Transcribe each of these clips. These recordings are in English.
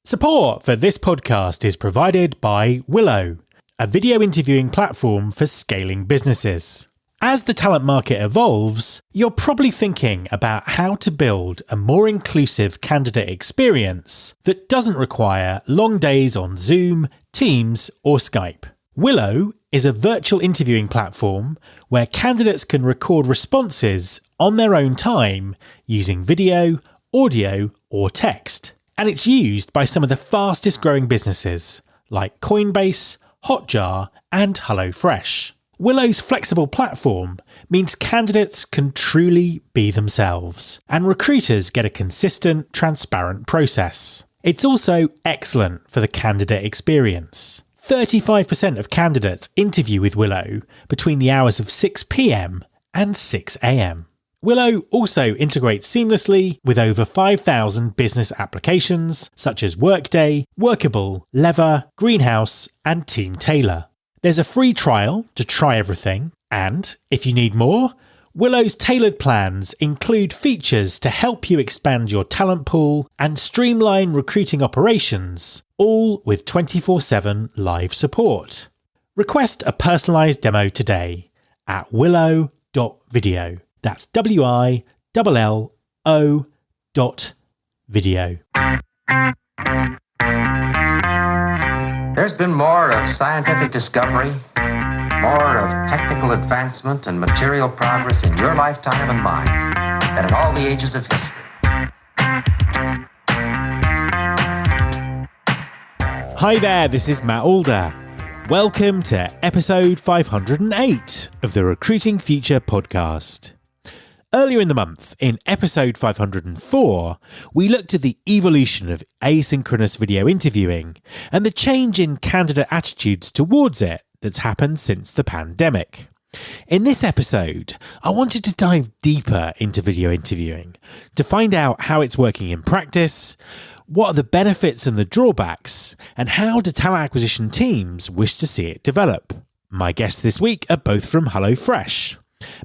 Support for this podcast is provided by Willow, a video interviewing platform for scaling businesses. As the talent market evolves, you're probably thinking about how to build a more inclusive candidate experience that doesn't require long days on Zoom, Teams, or Skype. Willow is a virtual interviewing platform where candidates can record responses on their own time using video, audio, or text. And it's used by some of the fastest growing businesses like Coinbase, Hotjar, and HelloFresh. Willow's flexible platform means candidates can truly be themselves, and recruiters get a consistent, transparent process. It's also excellent for the candidate experience. 35% of candidates interview with Willow between the hours of 6 p.m. and 6 a.m. Willow also integrates seamlessly with over 5,000 business applications such as Workday, Workable, Lever, Greenhouse, and Team Tailor. There's a free trial to try everything, and if you need more, Willow's tailored plans include features to help you expand your talent pool and streamline recruiting operations, all with 24/7 live support. Request a personalised demo today at willow.video. That's WILLO.video. There's been more of scientific discovery, more of technical advancement and material progress in your lifetime and mine than in all the ages of history. Hi there, this is Matt Alder. Welcome to episode 508 of the Recruiting Future podcast. Earlier in the month, in episode 504, we looked at the evolution of asynchronous video interviewing and the change in candidate attitudes towards it that's happened since the pandemic. In this episode, I wanted to dive deeper into video interviewing to find out how it's working in practice, what are the benefits and the drawbacks, and how do talent acquisition teams wish to see it develop. My guests this week are both from HelloFresh.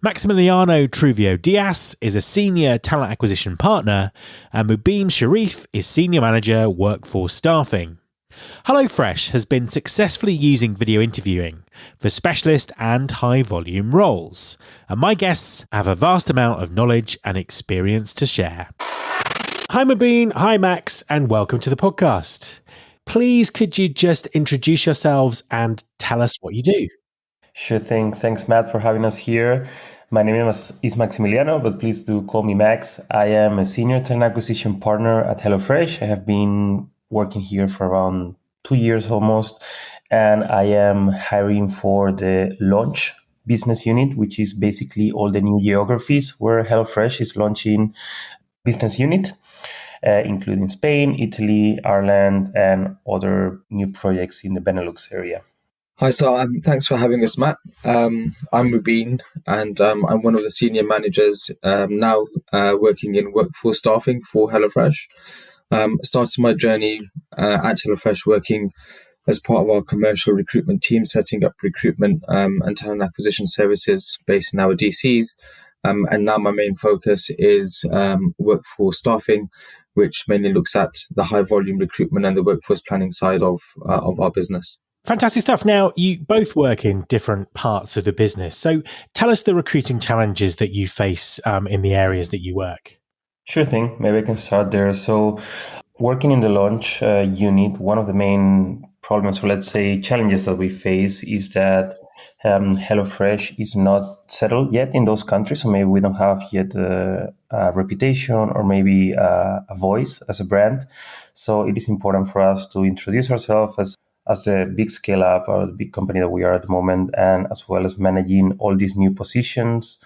Maximiliano Trujillo Diaz is a senior talent acquisition partner, and Mubeen Shariff is senior manager workforce staffing. HelloFresh has been successfully using video interviewing for specialist and high volume roles, and my guests have a vast amount of knowledge and experience to share. Hi Mubeen, hi Max, and welcome to the podcast. Please could you just introduce yourselves and tell us what you do? Sure thing. Thanks, Matt, for having us here. My name is Maximiliano, but please do call me Max. I am a senior talent acquisition partner at HelloFresh. I have been working here for around 2 years almost, and I am hiring for the launch business unit, which is basically all the new geographies where HelloFresh is launching business unit, including Spain, Italy, Ireland, and other new projects in the Benelux area. Hi, so thanks for having us, Matt. I'm Mubeen, and I'm one of the senior managers now working in workforce staffing for HelloFresh. Started my journey at HelloFresh working as part of our commercial recruitment team, setting up recruitment and talent acquisition services based in our DCs. And now my main focus is workforce staffing, which mainly looks at the high volume recruitment and the workforce planning side of our business. Fantastic stuff. Now, you both work in different parts of the business. So tell us the recruiting challenges that you face in the areas that you work. Sure thing. Maybe I can start there. So working in the launch unit, one of the main problems, or let's say challenges that we face is that HelloFresh is not settled yet in those countries. So maybe we don't have yet a reputation or maybe a voice as a brand. So it is important for us to introduce ourselves as a big scale up or the big company that we are at the moment, and as well as managing all these new positions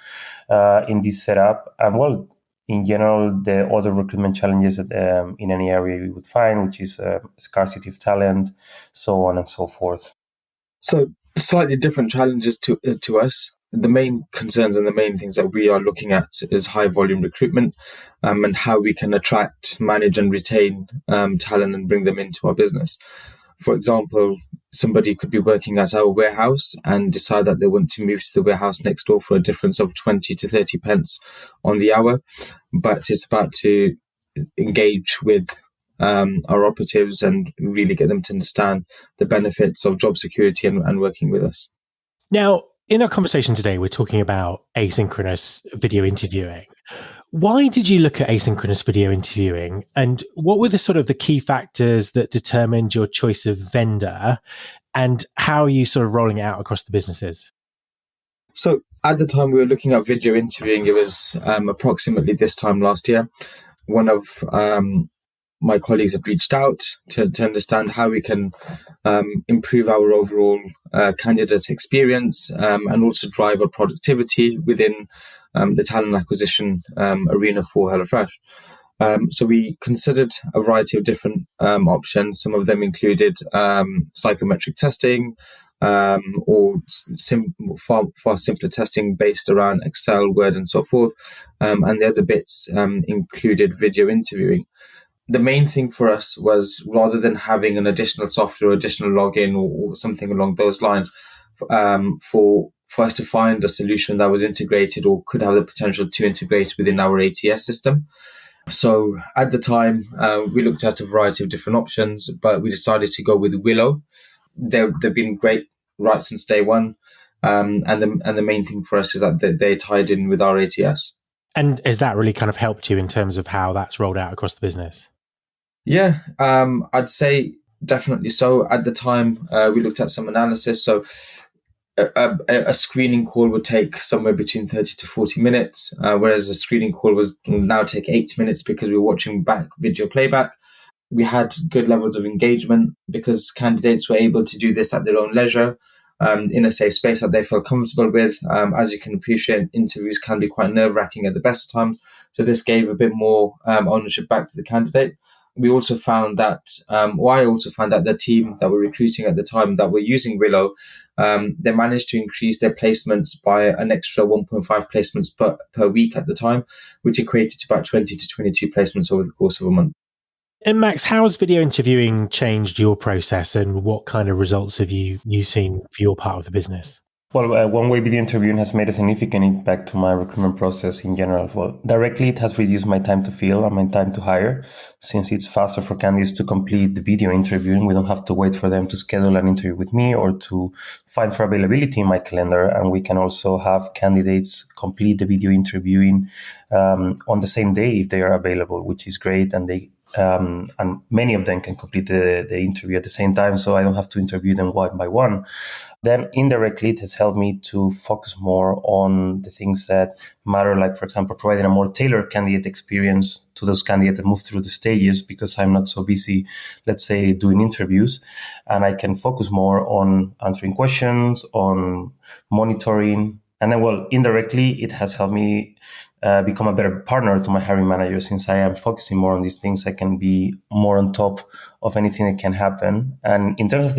in this setup. And well, in general, the other recruitment challenges that in any area we would find, which is scarcity of talent, so on and so forth. So slightly different challenges to us. The main concerns and the main things that we are looking at is high volume recruitment and how we can attract, manage and retain talent and bring them into our business. For example, somebody could be working at our warehouse and decide that they want to move to the warehouse next door for a difference of 20 to 30 pence on the hour. But it's about to engage with our operatives and really get them to understand the benefits of job security and working with us. Now, in our conversation today, we're talking about asynchronous video interviewing. Why did you look at asynchronous video interviewing, and what were the sort of the key factors that determined your choice of vendor, and how are you sort of rolling it out across the businesses? So at the time we were looking at video interviewing, it was approximately this time last year. One of my colleagues had reached out to understand how we can improve our overall candidate experience and also drive our productivity within the talent acquisition arena for HelloFresh. So we considered a variety of different options. Some of them included psychometric testing, or far simpler testing based around Excel, Word, and so forth. And the other bits included video interviewing. The main thing for us was, rather than having an additional software or additional login or something along those lines, for us to find a solution that was integrated or could have the potential to integrate within our ATS system. So at the time, we looked at a variety of different options, but we decided to go with Willow. They've been great right since day one. And the main thing for us is that they tied in with our ATS. And has that really kind of helped you in terms of how that's rolled out across the business? Yeah, I'd say definitely so. At the time, we looked at some analysis. So a screening call would take somewhere between 30 to 40 minutes, whereas a screening call would now take 8 minutes because we were watching back video playback. We had good levels of engagement because candidates were able to do this at their own leisure, in a safe space that they felt comfortable with. As you can appreciate, interviews can be quite nerve-wracking at the best of times. So this gave a bit more ownership back to the candidate. We also found that, I also found that the team that were recruiting at the time that were using Willow, they managed to increase their placements by an extra 1.5 placements per week at the time, which equated to about 20 to 22 placements over the course of a month. And Max, how has video interviewing changed your process, and what kind of results have you seen for your part of the business? Well, one way video interviewing has made a significant impact to my recruitment process in general. Well, directly, it has reduced my time to fill and my time to hire, since it's faster for candidates to complete the video interviewing. We don't have to wait for them to schedule an interview with me or to find for availability in my calendar. And we can also have candidates complete the video interviewing on the same day if they are available, which is great. And and many of them can complete the interview at the same time, so I don't have to interview them one by one. Then indirectly, it has helped me to focus more on the things that matter, like, for example, providing a more tailored candidate experience to those candidates that move through the stages, because I'm not so busy, let's say, doing interviews, and I can focus more on answering questions, on monitoring. And then, well, indirectly, it has helped me become a better partner to my hiring manager. Since I am focusing more on these things, I can be more on top of anything that can happen. And in terms of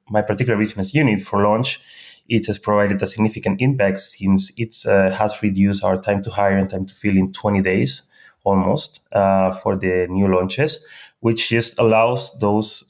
my particular business unit for launch, it has provided a significant impact, since it has reduced our time to hire and time to fill in 20 days almost for the new launches, which just allows those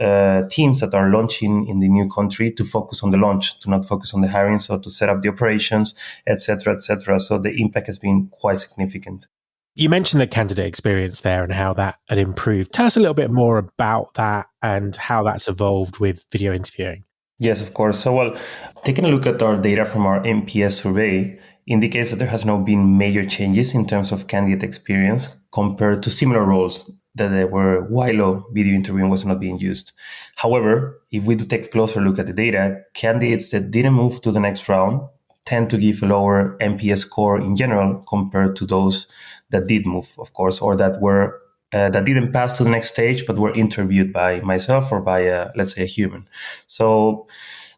teams that are launching in the new country to focus on the launch, to not focus on the hiring, so to set up the operations, etc., etc. So the impact has been quite significant. You mentioned the candidate experience there and how that had improved. Tell us a little bit more about that and how that's evolved with video interviewing. Yes, of course. So, well, taking a look at our data from our NPS survey indicates that there has not been major changes in terms of candidate experience compared to similar roles that they were while video interviewing was not being used. However, if we do take a closer look at the data, candidates that didn't move to the next round tend to give a lower NPS score in general compared to those that did move, of course, or that were that didn't pass to the next stage but were interviewed by myself or by, let's say, a human. So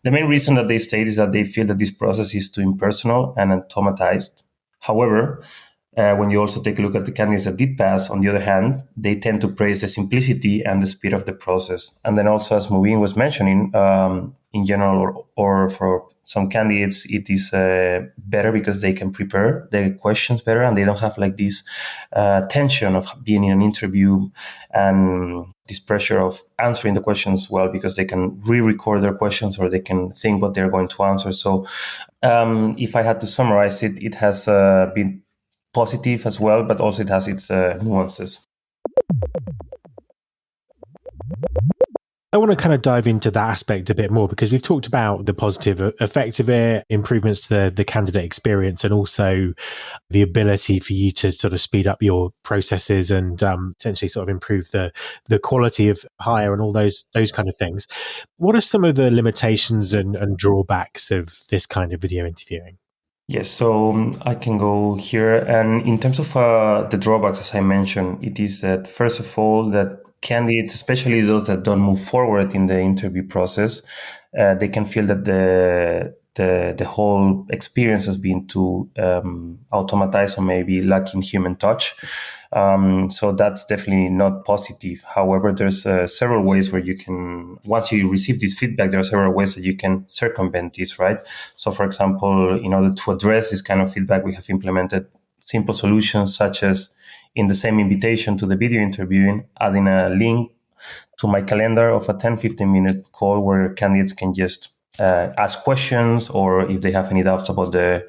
the main reason that they state is that they feel that this process is too impersonal and automatized. However, when you also take a look at the candidates that did pass, on the other hand, they tend to praise the simplicity and the speed of the process. And then also, as Mubeen was mentioning, in general, or for some candidates, it is better because they can prepare their questions better and they don't have like this tension of being in an interview and this pressure of answering the questions well, because they can re-record their questions or they can think what they're going to answer. So if I had to summarize it, it has been positive as well, but also it has its nuances. I want to kind of dive into that aspect a bit more because we've talked about the positive effect of it, improvements to the candidate experience, and also the ability for you to sort of speed up your processes and potentially sort of improve the quality of hire and all those kind of things. What are some of the limitations and drawbacks of this kind of video interviewing? Yes, so I can go here. And in terms of the drawbacks, as I mentioned, it is that, first of all, that candidates, especially those that don't move forward in the interview process, they can feel that the whole experience has been too automatized or maybe lacking human touch. So that's definitely not positive. However, there's several ways where you can, once you receive this feedback, there are several ways that you can circumvent this, right? So, for example, in order to address this kind of feedback, we have implemented simple solutions such as in the same invitation to the video interviewing, adding a link to my calendar of a 10-15 minute call where candidates can just ask questions, or if they have any doubts about the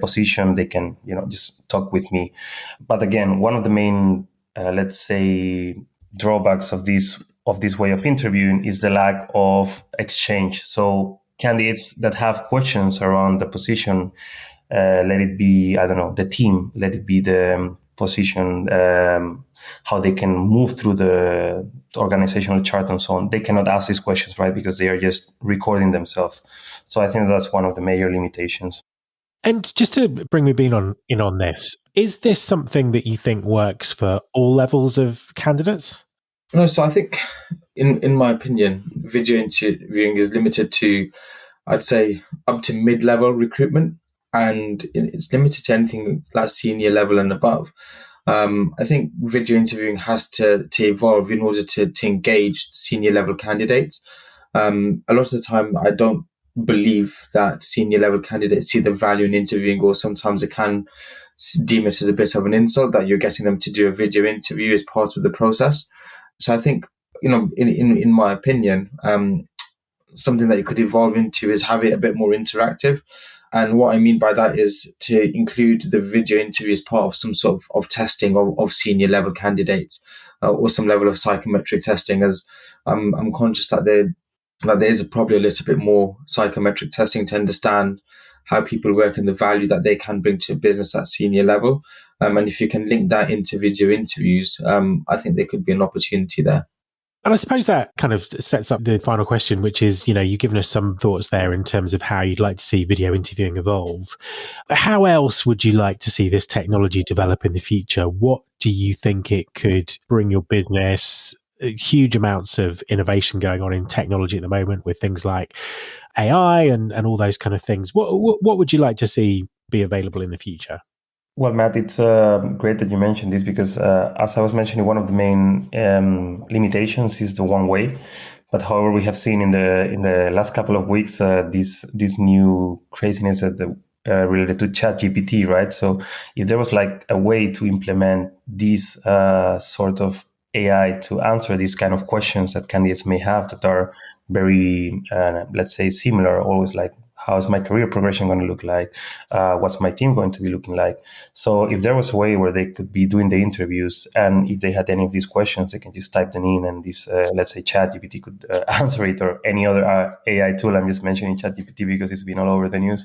position, they can just talk with me. But again, one of the main let's say drawbacks of this way of interviewing is the lack of exchange. So candidates that have questions around the position, let it be, I don't know, the team, let it be the position, how they can move through the organizational chart and so on. They cannot ask these questions, right? Because they are just recording themselves. So I think that's one of the major limitations. And just to bring Mubeen in on this, is this something that you think works for all levels of candidates? No, so I think, in my opinion, video interviewing is limited to, I'd say, up to mid-level recruitment, and it's limited to anything like senior level and above. I think video interviewing has to evolve in order to engage senior level candidates. A lot of the time, I don't believe that senior level candidates see the value in interviewing, or sometimes it can deem it as a bit of an insult that you're getting them to do a video interview as part of the process. So I think, in my opinion, something that you could evolve into is have it a bit more interactive. And what I mean by that is to include the video interview as part of some sort of testing of senior level candidates, or some level of psychometric testing, as I'm conscious that there is probably a little bit more psychometric testing to understand how people work and the value that they can bring to a business at senior level. And if you can link that into video interviews, I think there could be an opportunity there. And I suppose that kind of sets up the final question, which is, you've given us some thoughts there in terms of how you'd like to see video interviewing evolve. How else would you like to see this technology develop in the future? What do you think it could bring your business? Huge amounts of innovation going on in technology at the moment with things like AI and all those kind of things. What would you like to see be available in the future? Well, Matt, it's great that you mentioned this because, as I was mentioning, one of the main limitations is the one way. But however, we have seen in the last couple of weeks this new craziness related to ChatGPT, right? So if there was like a way to implement this sort of AI to answer these kind of questions that candidates may have that are very, let's say, similar, always like, how's my career progression going to look like? What's my team going to be looking like? So if there was a way where they could be doing the interviews, and if they had any of these questions, they can just type them in, and this, let's say, ChatGPT could answer it, or any other AI tool. I'm just mentioning ChatGPT because it's been all over the news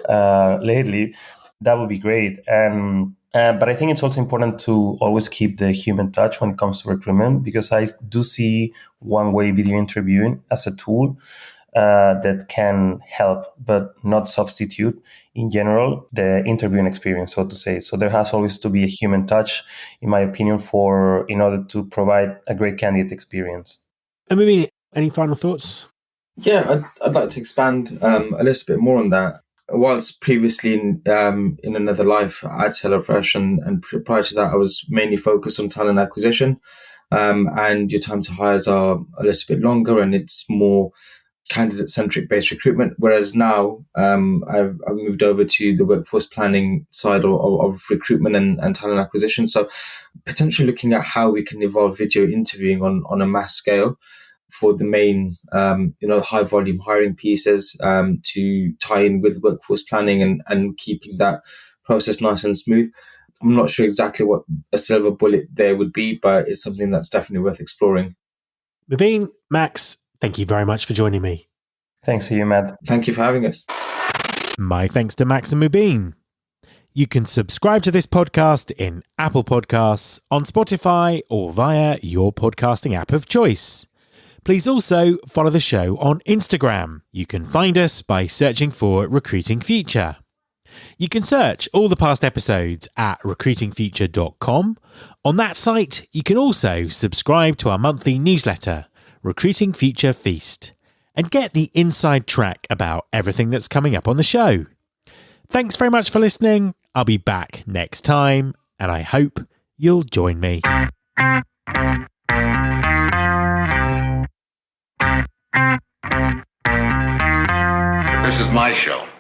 lately. That would be great. But I think it's also important to always keep the human touch when it comes to recruitment, because I do see one-way video interviewing as a tool that can help, but not substitute, in general, the interviewing experience, so to say. So there has always to be a human touch, in my opinion, in order to provide a great candidate experience. And maybe any final thoughts? Yeah, I'd like to expand a little bit more on that. Whilst previously in another life at HelloFresh, and prior to that, I was mainly focused on talent acquisition, and your time to hires are a little bit longer, and it's more candidate-centric based recruitment. Whereas now, I've moved over to the workforce planning side of recruitment and talent acquisition. So potentially looking at how we can evolve video interviewing on a mass scale for the main, high volume hiring pieces, to tie in with workforce planning and keeping that process nice and smooth. I'm not sure exactly what a silver bullet there would be, but it's something that's definitely worth exploring. Mubeen, Max, Thank you very much for joining me. Thanks to you, Matt. Thank you for having us. My thanks to Max and Mubeen. You can subscribe to this podcast in Apple Podcasts, on Spotify, or via your podcasting app of choice. Please also follow the show on Instagram. You can find us by searching for Recruiting Future. You can search all the past episodes at recruitingfuture.com. On that site, you can also subscribe to our monthly newsletter, Recruiting Future Feast, and get the inside track about everything that's coming up on the show. Thanks very much for listening. I'll be back next time, and I hope you'll join me. This is my show.